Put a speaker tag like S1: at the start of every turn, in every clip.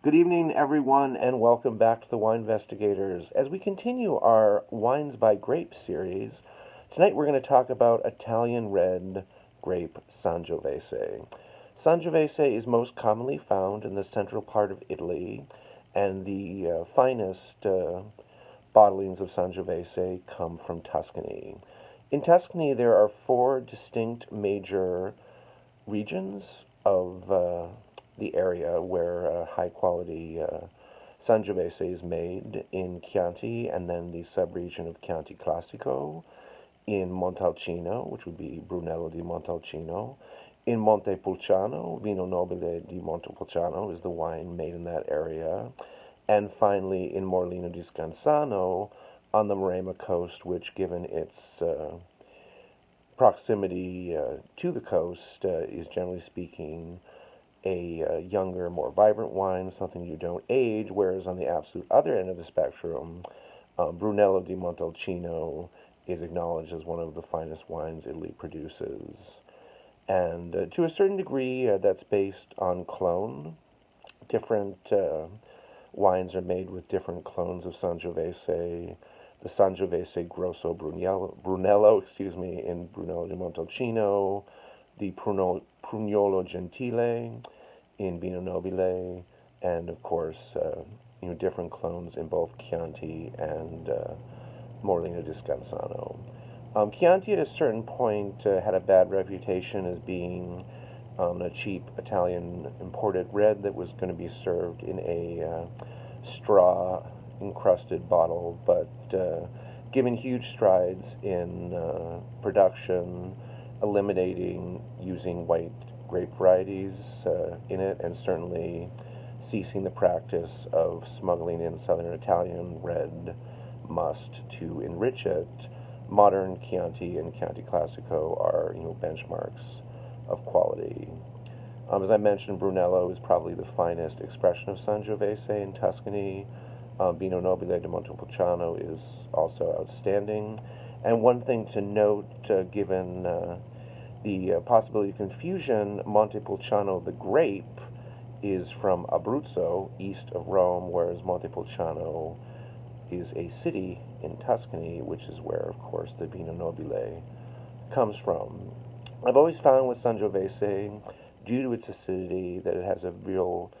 S1: Good evening, everyone, and welcome back to the Wine Investigators. As we continue our Wines by Grape series, tonight we're going to talk about Italian red grape Sangiovese. Sangiovese is most commonly found in the central part of Italy, and the finest bottlings of Sangiovese come from Tuscany. In Tuscany, there are four distinct major regions of the area where high quality Sangiovese is made in Chianti, and then the subregion of Chianti Classico, in Montalcino, which would be Brunello di Montalcino, in Montepulciano, Vino Nobile di Montepulciano is the wine made in that area, and finally in Morlino di Scansano on the Maremma coast, which, given its proximity to the coast, is generally speaking a younger, more vibrant wine, something you don't age, whereas on the absolute other end of the spectrum, Brunello di Montalcino is acknowledged as one of the finest wines Italy produces. And to a certain degree, that's based on clone. Different wines are made with different clones of Sangiovese. The Sangiovese Grosso Brunello, in Brunello di Montalcino, the Prugnolo Gentile in Vino Nobile, and of course, different clones in both Chianti and Morlino di Scansano. Chianti at a certain point had a bad reputation as being a cheap Italian imported red that was going to be served in a straw encrusted bottle, but given huge strides in production, eliminating using white grape varieties in it, and certainly ceasing the practice of smuggling in Southern Italian red must to enrich it, modern Chianti and Chianti Classico are benchmarks of quality. As I mentioned, Brunello is probably the finest expression of Sangiovese in Tuscany. Vino Nobile di Montepulciano is also outstanding. And one thing to note, given the possibility of confusion, Montepulciano, the grape, is from Abruzzo, east of Rome, whereas Montepulciano is a city in Tuscany, which is where, of course, the Vino Nobile comes from. I've always found with Sangiovese, due to its acidity, that it has a real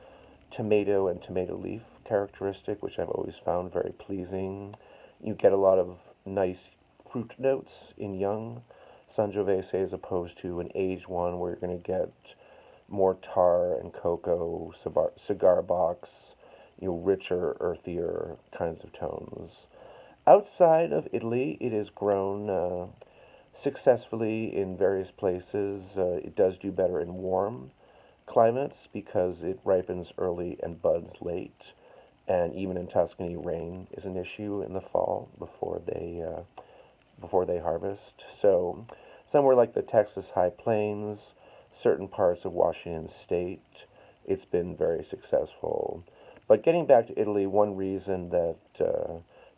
S1: tomato and tomato leaf characteristic, which I've always found very pleasing. You get a lot of nice fruit notes in young Sangiovese as opposed to an aged one where you're going to get more tar and cocoa, cigar box, richer, earthier kinds of tones. Outside of Italy, it is grown successfully in various places. It does do better in warm climates because it ripens early and buds late. And even in Tuscany, rain is an issue in the fall before they harvest. So somewhere like the Texas High Plains, certain parts of Washington State, it's been very successful. But getting back to Italy, one reason that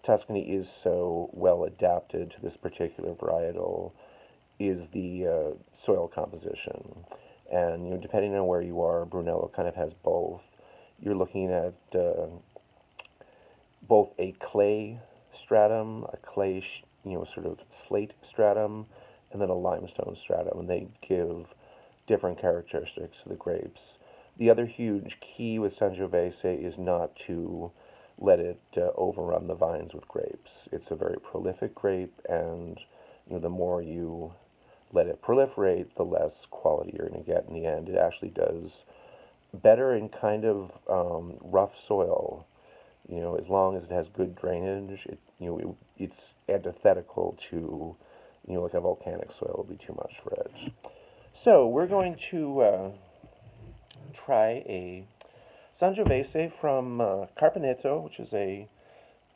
S1: Tuscany is so well adapted to this particular varietal is the soil composition. And depending on where you are, Brunello kind of has both. You're looking at both a clay stratum, a clay, sort of slate stratum, and then a limestone stratum, and they give different characteristics to the grapes. The other huge key with Sangiovese is not to let it overrun the vines with grapes. It's a very prolific grape, and the more you let it proliferate, the less quality you're going to get in the end. It actually does better in kind of rough soil. As long as it has good drainage, it's antithetical to, like a volcanic soil would be too much for it. So we're going to try a Sangiovese from Carpeneto, which is a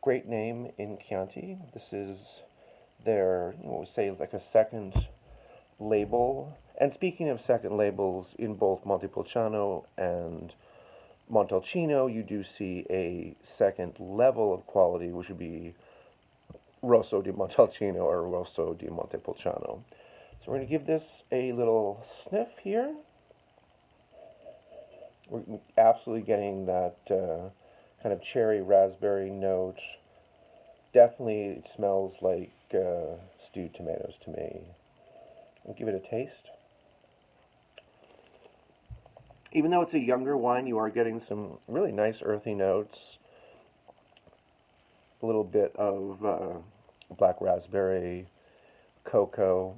S1: great name in Chianti. This is their, say, like a second label. And speaking of second labels, in both Montepulciano and Montalcino, you do see a second level of quality, which would be Rosso di Montalcino or Rosso di Montepulciano. So we're going to give this a little sniff here. We're absolutely getting that kind of cherry raspberry note. Definitely, it smells like stewed tomatoes to me. I'll give it a taste. Even though it's a younger wine, you are getting some really nice earthy notes. A little bit of black raspberry, cocoa.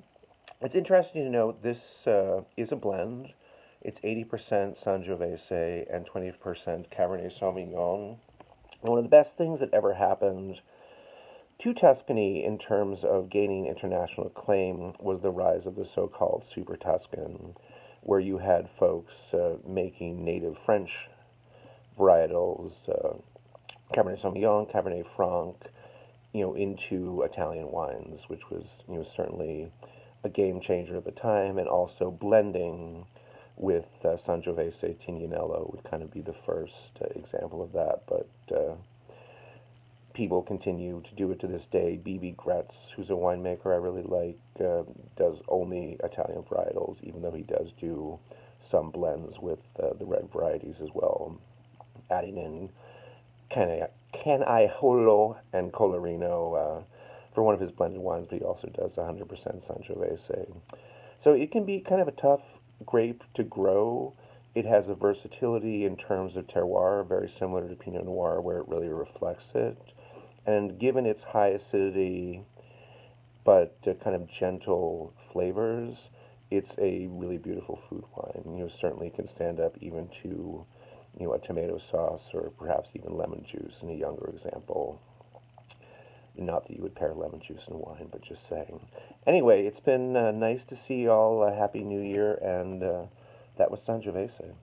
S1: It's interesting to note this is a blend. It's 80% Sangiovese and 20% Cabernet Sauvignon. And one of the best things that ever happened to Tuscany in terms of gaining international acclaim was the rise of the so-called Super Tuscan, where you had folks making native French varietals, Cabernet Sauvignon, Cabernet Franc, into Italian wines, which was, certainly a game changer at the time, and also blending with Sangiovese Tignanello would kind of be the first example of that. But people continue to do it to this day. B.B. Gretz, who's a winemaker I really like, does only Italian varietals, even though he does do some blends with the red varieties as well, adding in Canaiolo and Colorino for one of his blended wines, but he also does 100% Sangiovese. So it can be kind of a tough grape to grow. It has a versatility in terms of terroir, very similar to Pinot Noir, where it really reflects it. And given its high acidity but kind of gentle flavors, it's a really beautiful food wine. Certainly can stand up even to, a tomato sauce or perhaps even lemon juice in a younger example. Not that you would pair lemon juice and wine, but just saying. Anyway, it's been nice to see y'all. Happy New Year, and that was Sangiovese.